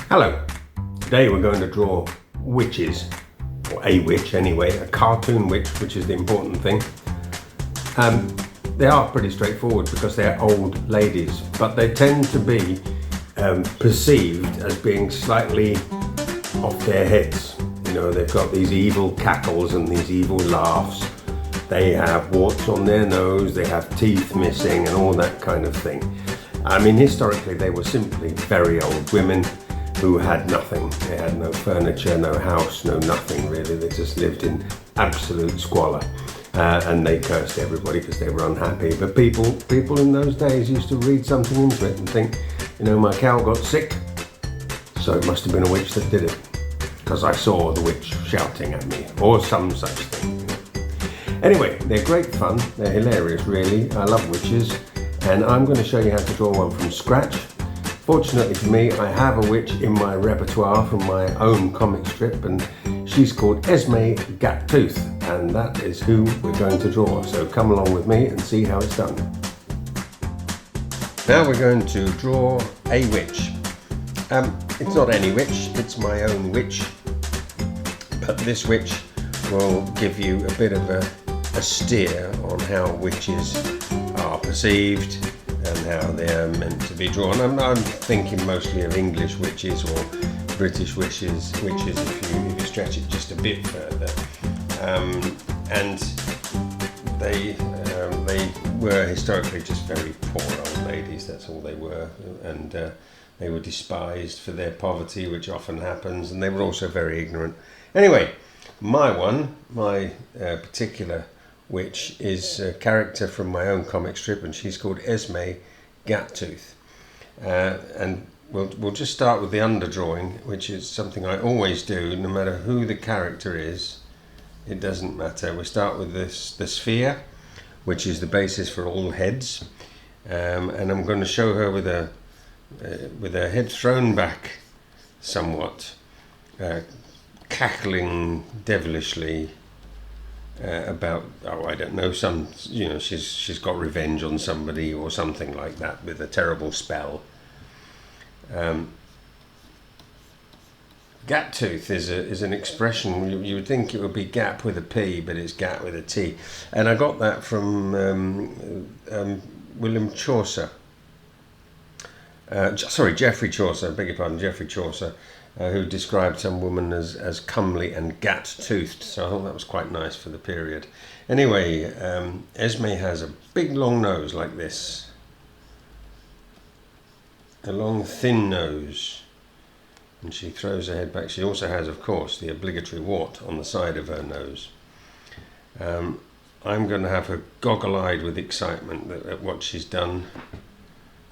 Hello, today we're going to draw witches, or a witch anyway, a cartoon witch, which is the important thing. They are pretty straightforward because they're old ladies, but they tend to be perceived as being slightly off their heads. You know, they've got these evil cackles and these evil laughs. They have warts on their nose, they have teeth missing and all that kind of thing. I mean, historically they were simply very old women who had nothing. They had no furniture, no house, no nothing really. They just lived in absolute squalor. And they cursed everybody because they were unhappy. But people in those days used to read something into it and think, you know, my cow got sick, so it must have been a witch that did it, because I saw the witch shouting at me, or some such thing. You know. Anyway, they're great fun. They're hilarious, really. I love witches, and I'm going to show you how to draw one from scratch. Fortunately for me, I have a witch in my repertoire from my own comic strip, and she's called Esme Gattooth, and that is who we're going to draw. So come along with me and see how it's done. Now we're going to draw a witch. It's not any witch, it's my own witch, but this witch will give you a bit of a steer on how witches are perceived and how they're meant to be drawn. I'm thinking mostly of English witches or British witches if you stretch it just a bit further. And they were historically just very poor old ladies, that's all they were, and they were despised for their poverty, which often happens, and they were also very ignorant. Anyway, my particular witch is a character from my own comic strip, and she's called Esme Gattooth. And we'll just start with the underdrawing, which is something I always do, no matter who the character is. It doesn't matter. We start with the sphere, which is the basis for all heads, and I'm going to show her with her head thrown back somewhat, cackling devilishly. About, I don't know, she's got revenge on somebody or something like that with a terrible spell. Gattooth is an expression. You would think it would be gap with a P, but it's gat with a T, and I got that from William Chaucer. Geoffrey Chaucer. Beg your pardon, Geoffrey Chaucer. Who described some woman as comely and gat-toothed, so I thought that was quite nice for the period. Anyway, Esme has a big long nose like this, a long thin nose, and she throws her head back. She also has, of course, the obligatory wart on the side of her nose. I'm going to have her goggle-eyed with excitement at what she's done.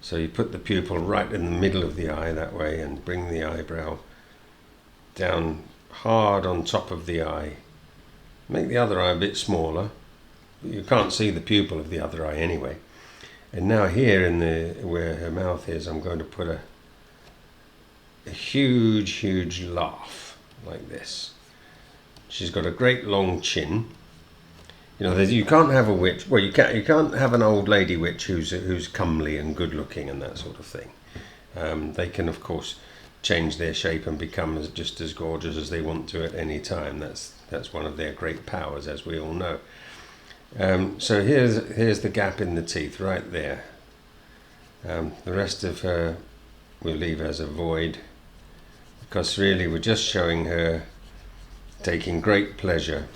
So you put the pupil right in the middle of the eye that way and bring the eyebrow down hard on top of the eye. Make the other eye a bit smaller. You can't see the pupil of the other eye anyway. And now here where her mouth is, I'm going to put a huge laugh like this. She's got a great long chin. You know, you can't have a witch. Well, you can't have an old lady witch who's comely and good looking and that sort of thing. They can, of course, change their shape and become just as gorgeous as they want to at any time. That's one of their great powers, as we all know. So here's the gap in the teeth right there. The rest of her we'll leave as a void, because really we're just showing her taking great pleasure.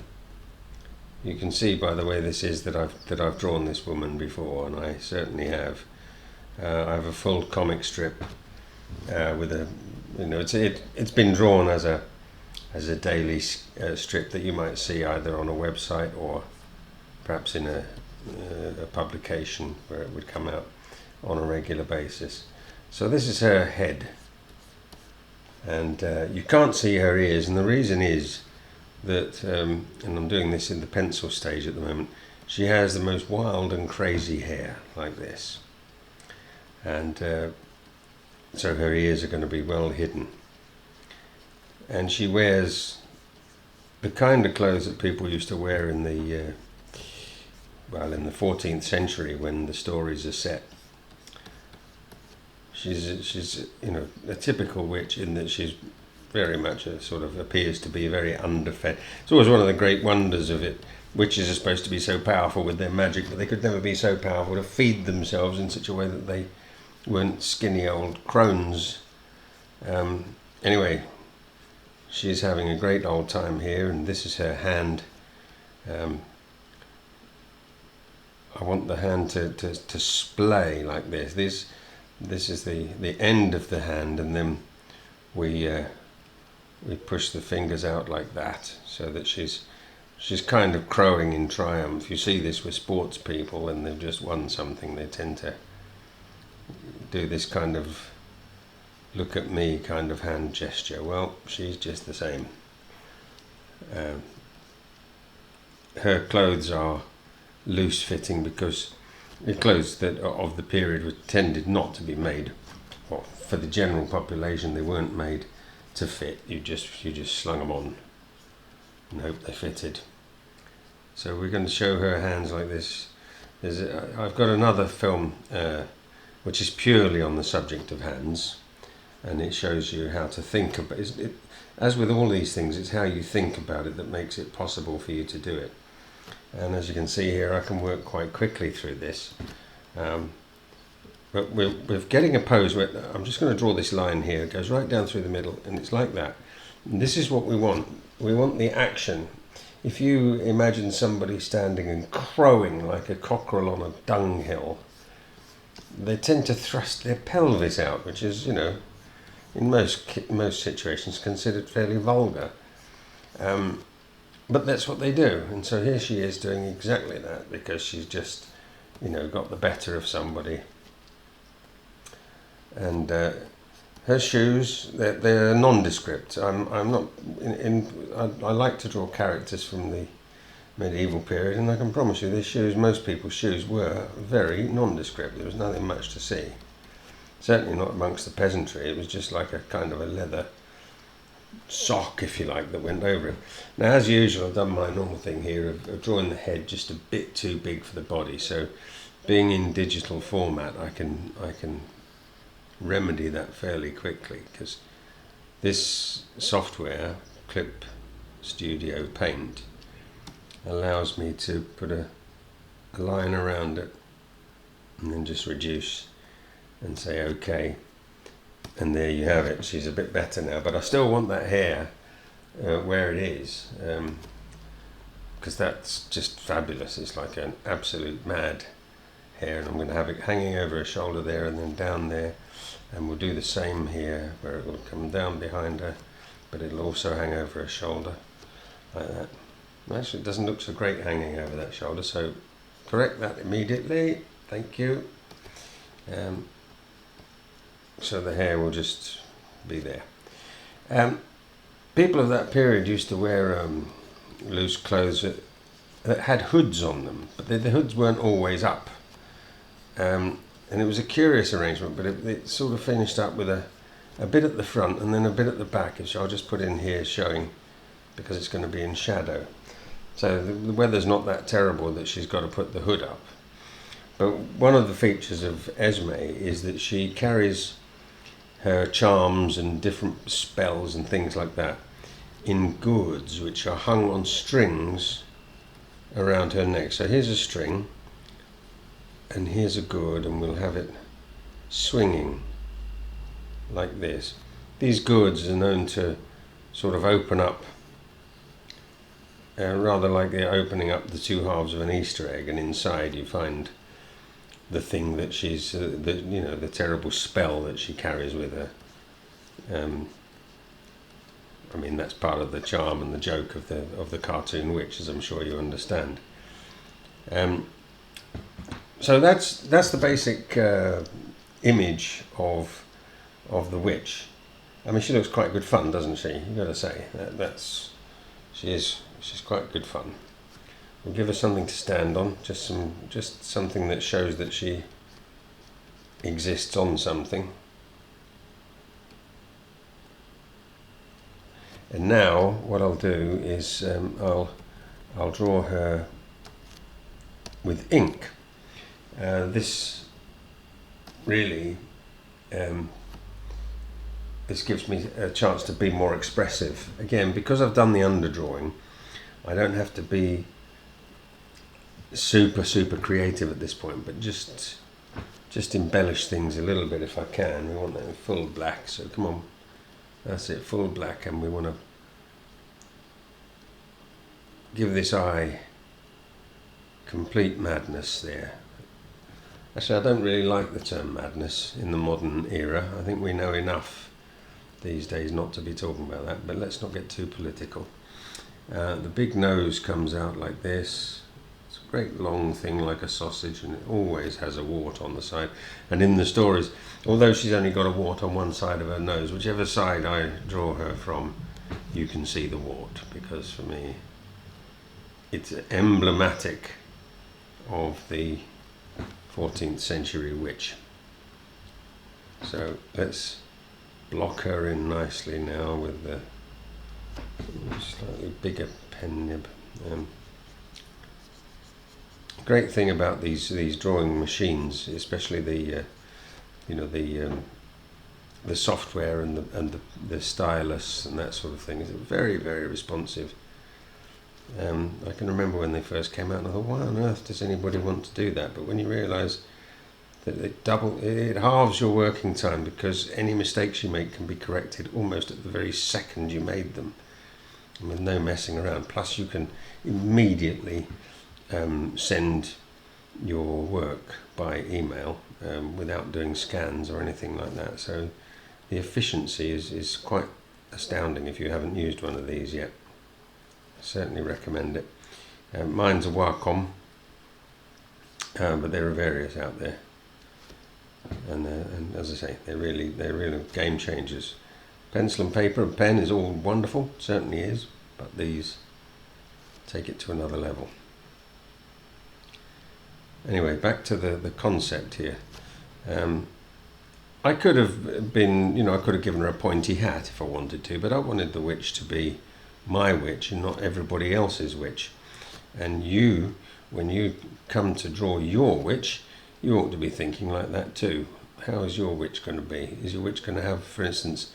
You can see by the way this is that I've drawn this woman before, and I certainly have. I have a full comic strip with a, it's been drawn as a daily strip that you might see either on a website or perhaps in a publication where it would come out on a regular basis. So this is her head, and you can't see her ears, and the reason is that, and I'm doing this in the pencil stage at the moment, she has the most wild and crazy hair like this, and so her ears are going to be well hidden, and she wears the kind of clothes that people used to wear in the 14th century when the stories are set. she's you know, a typical witch in that she's very much a sort of appears to be very underfed. It's always one of the great wonders of it. Witches are supposed to be so powerful with their magic, but they could never be so powerful to feed themselves in such a way that they weren't skinny old crones. Anyway, she's having a great old time here, and this is her hand. I want the hand to splay like this. This is the end of the hand, and then we push the fingers out like that, so that she's kind of crowing in triumph. You see this with sports people, and they've just won something. They tend to do this kind of look at me kind of hand gesture. Well, she's just the same. Her clothes are loose fitting because the clothes that are of the period were tended not to be made, well, for the general population they weren't made to fit. You just slung them on and hope they fitted. So we're going to show her hands like this. I've got another film which is purely on the subject of hands, and it shows you how to think about it. As with all these things, it's how you think about it that makes it possible for you to do it. And as you can see here, I can work quite quickly through this. But we're getting a pose where I'm just going to draw this line here. It goes right down through the middle, and it's like that. And this is what we want. We want the action. If you imagine somebody standing and crowing like a cockerel on a dunghill, they tend to thrust their pelvis out, which is, you know, in most situations considered fairly vulgar. But that's what they do. And so here she is doing exactly that, because she's just, you know, got the better of somebody. And her shoes, they're nondescript. I'm not I like to draw characters from the medieval period, and I can promise you, these shoes, most people's shoes, were very nondescript. There was nothing much to see. Certainly not amongst the peasantry. It was just like a kind of a leather sock, if you like, that went over it. Now, as usual, I've done my normal thing here of drawing the head just a bit too big for the body. So, being in digital format, I can remedy that fairly quickly, because this software, Clip Studio Paint, allows me to put a line around it and then just reduce and say OK, and there you have it. She's a bit better now, but I still want that hair where it is, because that's just fabulous. It's like an absolute mad hair, and I'm going to have it hanging over her shoulder there and then down there, and we'll do the same here where it will come down behind her, but it'll also hang over her shoulder like that. Actually, it doesn't look so great hanging over that shoulder, so correct that immediately. Thank you. So the hair will just be there. People of that period used to wear loose clothes that had hoods on them, but the hoods weren't always up. And it was a curious arrangement, but it sort of finished up with a bit at the front and then a bit at the back, which I'll just put in here showing, because it's going to be in shadow. So the weather's not that terrible that she's got to put the hood up. But one of the features of Esme is that she carries her charms and different spells and things like that in gourds, which are hung on strings around her neck. So here's a string, and here's a gourd, and we'll have it swinging like this. These gourds are known to sort of open up, rather like they're opening up the two halves of an Easter egg, and inside you find the thing that she's, the terrible spell that she carries with her. I mean, that's part of the charm and the joke of the cartoon witch, as I'm sure you understand. So that's the basic image of the witch. I mean, she looks quite good fun, doesn't she? You've got to say she's quite good fun. We'll give her something to stand on, just something that shows that she exists on something. And now what I'll do is I'll draw her with ink. This really this gives me a chance to be more expressive. Again, because I've done the underdrawing, I don't have to be super creative at this point, but just embellish things a little bit if I can. We want that in full black, so come on, that's it, full black, and we want to give this eye complete madness there. Actually, I don't really like the term madness in the modern era. I think we know enough these days not to be talking about that, but let's not get too political. The big nose comes out like this. It's a great long thing like a sausage, and it always has a wart on the side. And in the stories, although she's only got a wart on one side of her nose, whichever side I draw her from, you can see the wart, because for me it's emblematic of the 14th century witch. So let's block her in nicely now with the slightly bigger pen nib. Great thing about these drawing machines, especially the software and the stylus and that sort of thing, is very responsive. I can remember when they first came out and I thought, why on earth does anybody want to do that? But when you realise that it halves your working time, because any mistakes you make can be corrected almost at the very second you made them, and with no messing around. Plus you can immediately send your work by email without doing scans or anything like that. So the efficiency is quite astounding if you haven't used one of these yet. I certainly recommend it. Mine's a Wacom, but there are various out there. And as I say, they're really game changers. Pencil and paper and pen is all wonderful, certainly is, but these take it to another level. Anyway, back to the concept here. I could have been, I could have given her a pointy hat if I wanted to, but I wanted the witch to be my witch and not everybody else's witch. And you, when you come to draw your witch, you ought to be thinking like that too. How is your witch going to be? Is your witch going to have, for instance,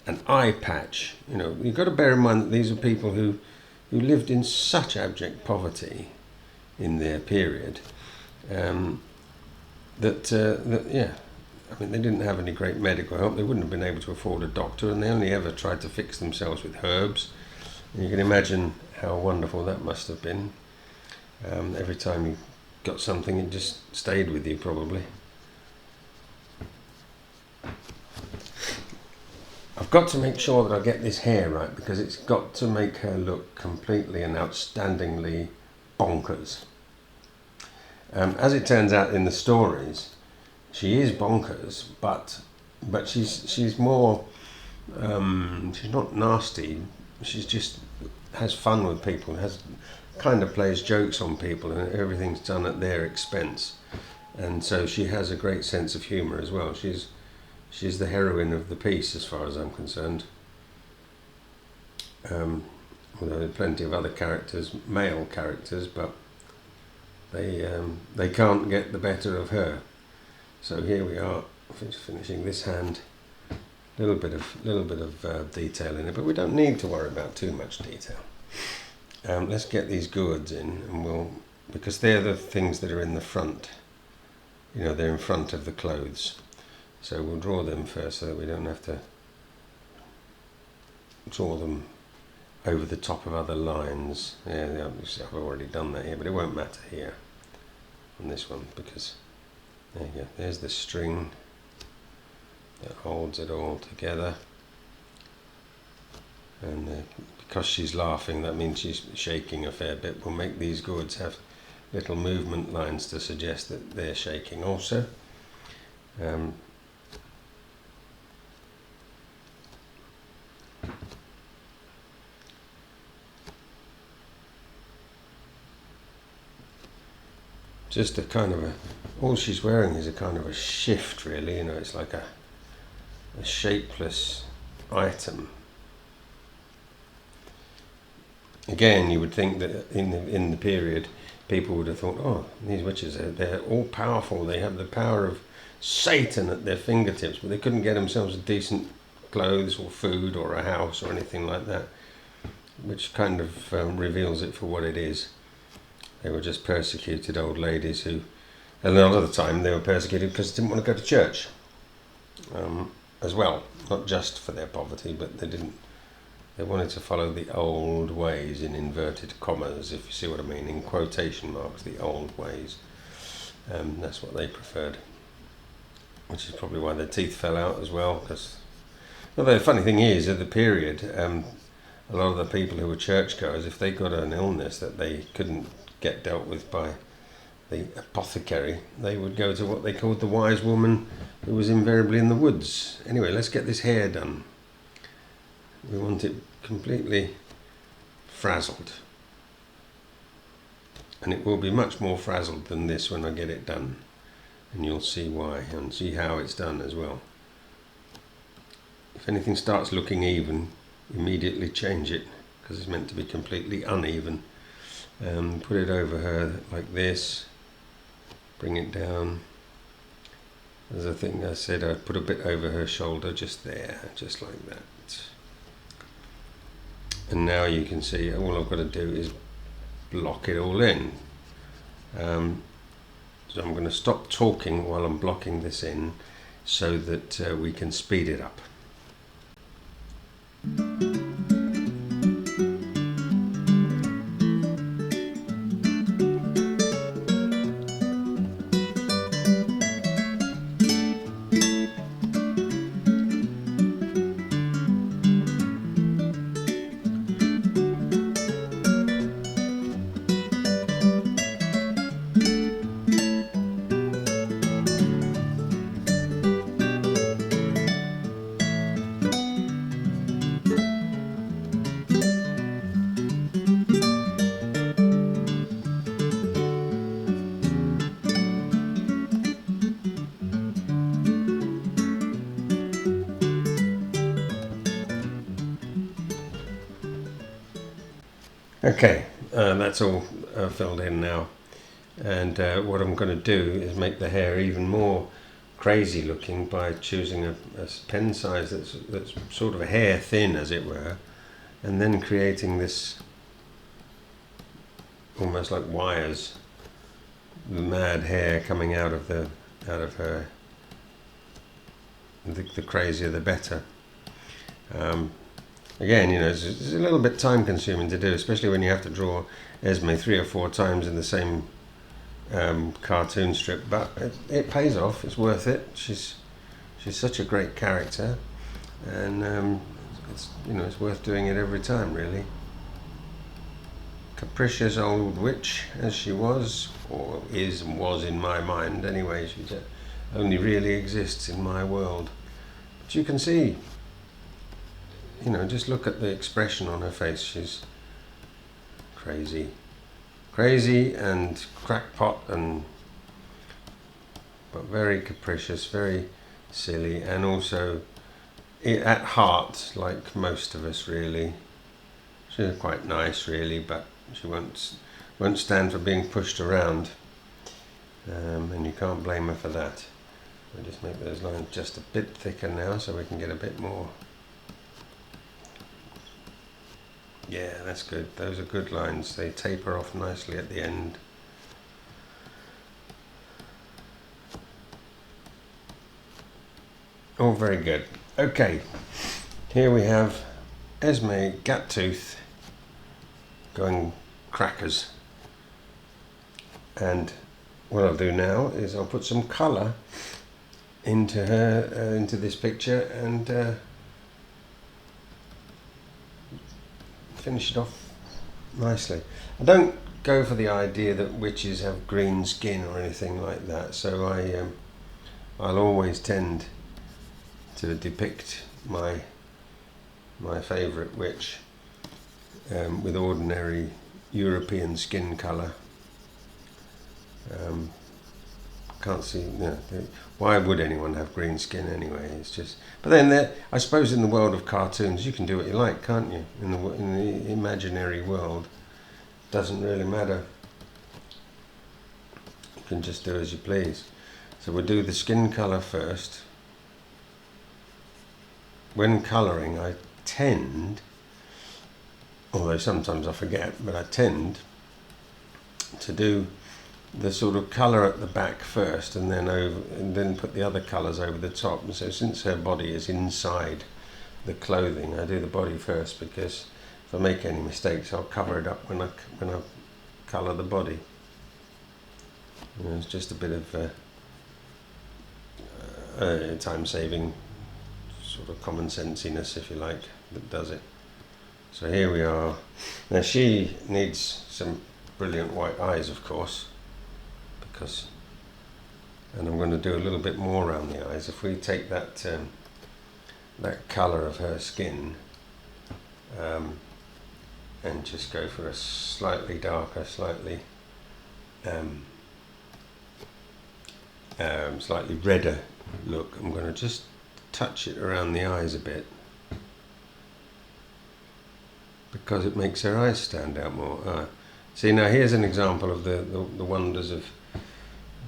an eye patch? You've got to bear in mind that these are people who lived in such abject poverty in their period that they didn't have any great medical help. They wouldn't have been able to afford a doctor, and they only ever tried to fix themselves with herbs. And you can imagine how wonderful that must have been. Every time you got something, it just stayed with you probably. I've got to make sure that I get this hair right, because it's got to make her look completely and outstandingly bonkers. As it turns out in the stories, she is bonkers, but she's more, she's not nasty. She's just has fun with people, kind of plays jokes on people, and everything's done at their expense. And so she has a great sense of humour as well. She's the heroine of the piece as far as I'm concerned. Although there are plenty of other characters, male characters, but they can't get the better of her. So here we are, finishing this hand. Little bit of detail in it, but we don't need to worry about too much detail. Let's get these gourds in, and because they're the things that are in the front. They're in front of the clothes. So we'll draw them first so that we don't have to draw them over the top of other lines. Yeah, I've already done that here, but it won't matter here on this one, because there you go. There's the string that holds it all together. And because she's laughing, that means she's shaking a fair bit. We'll make these gourds have little movement lines to suggest that they're shaking also. Just a kind of all she's wearing is a kind of a shift, really. It's like a shapeless item. Again, you would think that in the period, people would have thought, oh, these witches, they're all powerful. They have the power of Satan at their fingertips, but they couldn't get themselves a decent clothes or food or a house or anything like that, which kind of reveals it for what it is. They were just persecuted old ladies who, and a lot of the time they were persecuted because they didn't want to go to church as well, not just for their poverty, but they wanted to follow the old ways, in inverted commas, if you see what I mean, in quotation marks, the old ways. That's what they preferred, which is probably why their teeth fell out as well. Because, although the funny thing is, at the period, a lot of the people who were churchgoers, if they got an illness that they couldn't get dealt with by the apothecary, they would go to what they called the wise woman, who was invariably in the woods. Anyway, let's get this hair done. We want it completely frazzled. And it will be much more frazzled than this when I get it done. And you'll see why, and see how it's done as well. If anything starts looking even, immediately change it, because it's meant to be completely uneven. Put it over her like this, bring it down. As I think I said, I'd put a bit over her shoulder, just there, just like that. And now you can see all I've got to do is block it all in. So I'm going to stop talking while I'm blocking this in, so that we can speed it up. Okay, that's all filled in now, and what I'm going to do is make the hair even more crazy looking by choosing a pen size that's sort of hair thin, as it were, and then creating this almost like wires, the mad hair coming out of her. The crazier the better. Again, you know, it's a little bit time consuming to do, especially when you have to draw Esme 3 or 4 times in the same cartoon strip, but it pays off. It's worth it. She's such a great character, and it's worth doing it every time, really. Capricious old witch as she was, or is and was in my mind anyway. She only really exists in my world. But you can see, just look at the expression on her face. She's crazy and crackpot, but very capricious, very silly, and also at heart like most of us, really. She's quite nice, really, but she won't stand for being pushed around, and you can't blame her for that. We'll just make those lines just a bit thicker now, so we can get a bit more. Yeah, that's good. Those are good lines. They taper off nicely at the end. All very good. Okay, here we have Esme Guttooth going crackers. And what I'll do now is I'll put some colour into her, into this picture, and finish it off nicely. I don't go for the idea that witches have green skin or anything like that, so I'll always tend to depict my favourite witch with ordinary European skin colour. Can't see, why would anyone have green skin anyway? It's just, but then I suppose in the world of cartoons you can do what you like, can't you? In the imaginary world, doesn't really matter. You can just do as you please. So we'll do the skin colour first. When colouring, I tend, although sometimes I forget, but I tend to do the sort of colour at the back first, and then put the other colours over the top. And so since her body is inside the clothing, I do the body first, because if I make any mistakes, I'll cover it up when I colour the body. You know, it's just a bit of time-saving sort of common sensiness, if you like, that does it. So here we are. Now she needs some brilliant white eyes, of course, and I'm going to do a little bit more around the eyes. If we take that that colour of her skin and just go for a slightly darker, slightly redder look, I'm going to just touch it around the eyes a bit, because it makes her eyes stand out more. See, now here's an example of the wonders of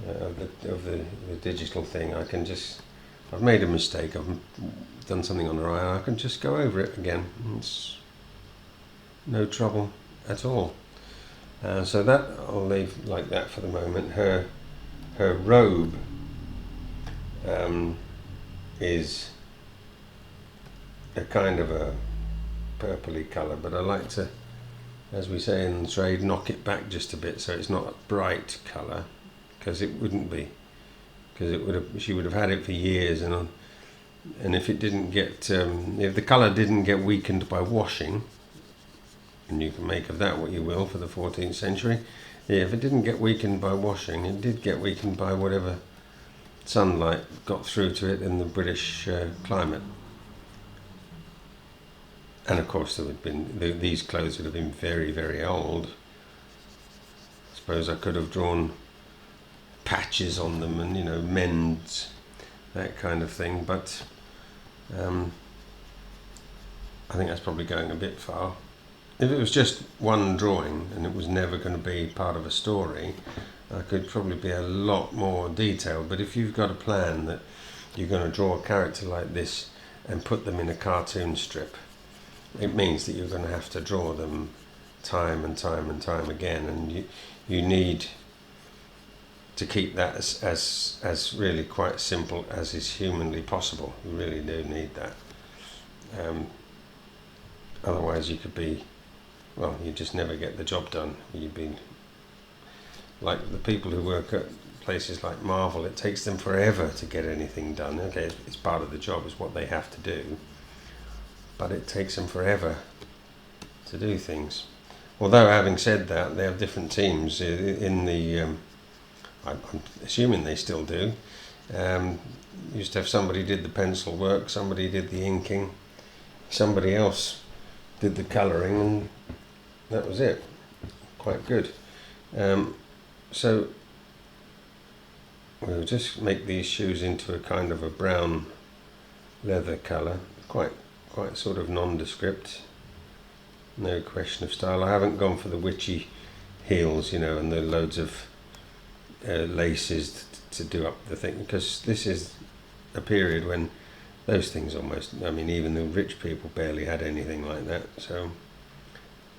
the digital thing. I've made a mistake, I've done something on her eye, and I can just go over it again. It's no trouble at all. So that I'll leave like that for the moment. Her robe is a kind of a purpley colour, but I like to, as we say in the trade, knock it back just a bit so it's not a bright colour, because it wouldn't be, because she would have had it for years, and if it didn't get if the colour didn't get weakened by washing, and you can make of that what you will for the 14th century, if it didn't get weakened by washing, it did get weakened by whatever sunlight got through to it in the British climate. And of course there would have been, these clothes would have been very, very old. I suppose I could have drawn patches on them and, you know, mends, that kind of thing, but I think that's probably going a bit far. If it was just one drawing and it was never going to be part of a story, I could probably be a lot more detailed. But if you've got a plan that you're going to draw a character like this and put them in a cartoon strip, it means that you're going to have to draw them time and time and time again, and you need to keep that as really quite simple as is humanly possible. You really do need that. Otherwise you could be, well, you just never get the job done. You'd be like the people who work at places like Marvel. It takes them forever to get anything done. Okay, it's part of the job, it's what they have to do, but it takes them forever to do things. Although, having said that, they have different teams in the I'm assuming they still do. Used to have somebody did the pencil work, somebody did the inking, somebody else did the colouring, and that was it. Quite good. So we'll just make these shoes into a kind of a brown leather colour, quite sort of nondescript, no question of style. I haven't gone for the witchy heels, you know, and the loads of laces to do up the thing, because this is a period when those things almost, I mean, even the rich people barely had anything like that, so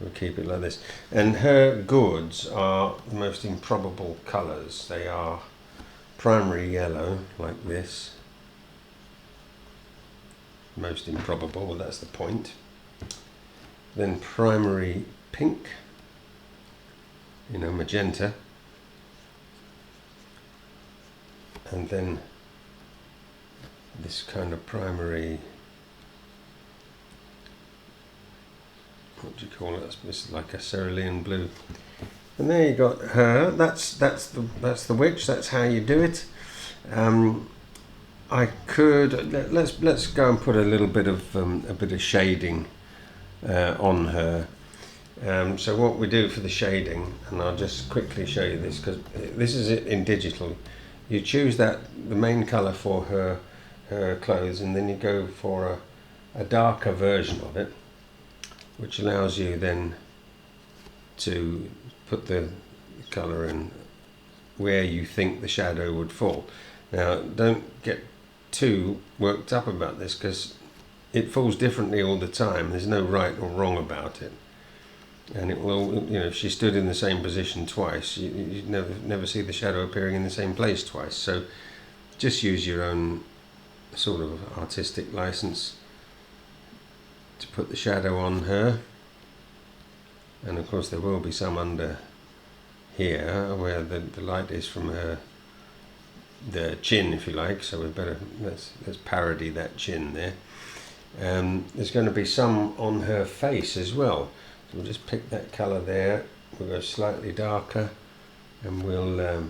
we'll keep it like this. And her goods are the most improbable colours. They are primary yellow, like this. Most improbable, well, that's the point. Then primary pink, you know, magenta. And then this kind of primary, what do you call it? It's like a cerulean blue. And there you got her. That's the witch. That's how you do it. I could let's go and put a little bit of shading on her. So what we do for the shading, and I'll just quickly show you this, because this is it in digital. You choose the main colour for her clothes, and then you go for a darker version of it, which allows you then to put the colour in where you think the shadow would fall. Now, don't get too worked up about this, because it falls differently all the time. There's no right or wrong about it. And it will, you know, if she stood in the same position twice, you never see the shadow appearing in the same place twice. So just use your own sort of artistic license to put the shadow on her. And of course there will be some under here where the light is from her, the chin, if you like, so we better, let's parody that chin there. There's going to be some on her face as well. So we'll just pick that colour there, we'll go slightly darker, and we'll where are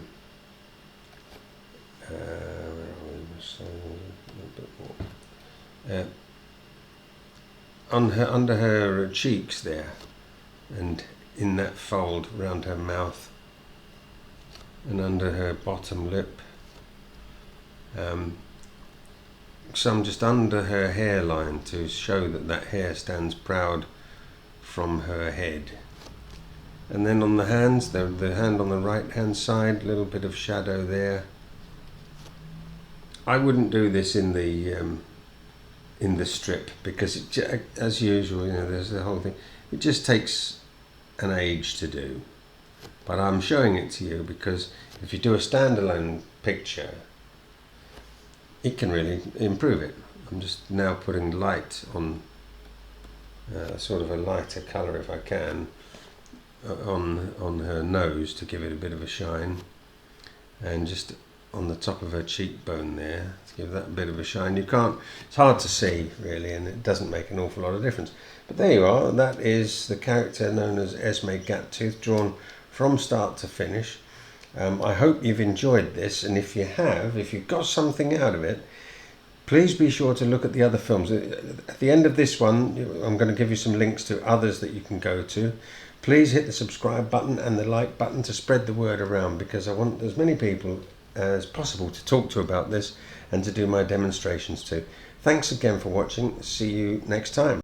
we? So a little bit more on her, under her cheeks there, and in that fold around her mouth, and under her bottom lip, some just under her hairline to show that that hair stands proud from her head. And then on the hands, the hand on the right hand side, a little bit of shadow there. I wouldn't do this in the strip, because it, as usual, you know, there's the whole thing, it just takes an age to do. But I'm showing it to you because if you do a standalone picture, it can really improve it. I'm just now putting light on, sort of a lighter colour if I can, on her nose to give it a bit of a shine, and just on the top of her cheekbone there to give that a bit of a shine. You can't, it's hard to see really, and it doesn't make an awful lot of difference. But there you are, that is the character known as Esme Gattooth, drawn from start to finish. I hope you've enjoyed this, and if you have, if you've got something out of it, please be sure to look at the other films. At the end of this one, I'm going to give you some links to others that you can go to. Please hit the subscribe button and the like button to spread the word around, because I want as many people as possible to talk to about this and to do my demonstrations too. Thanks again for watching. See you next time.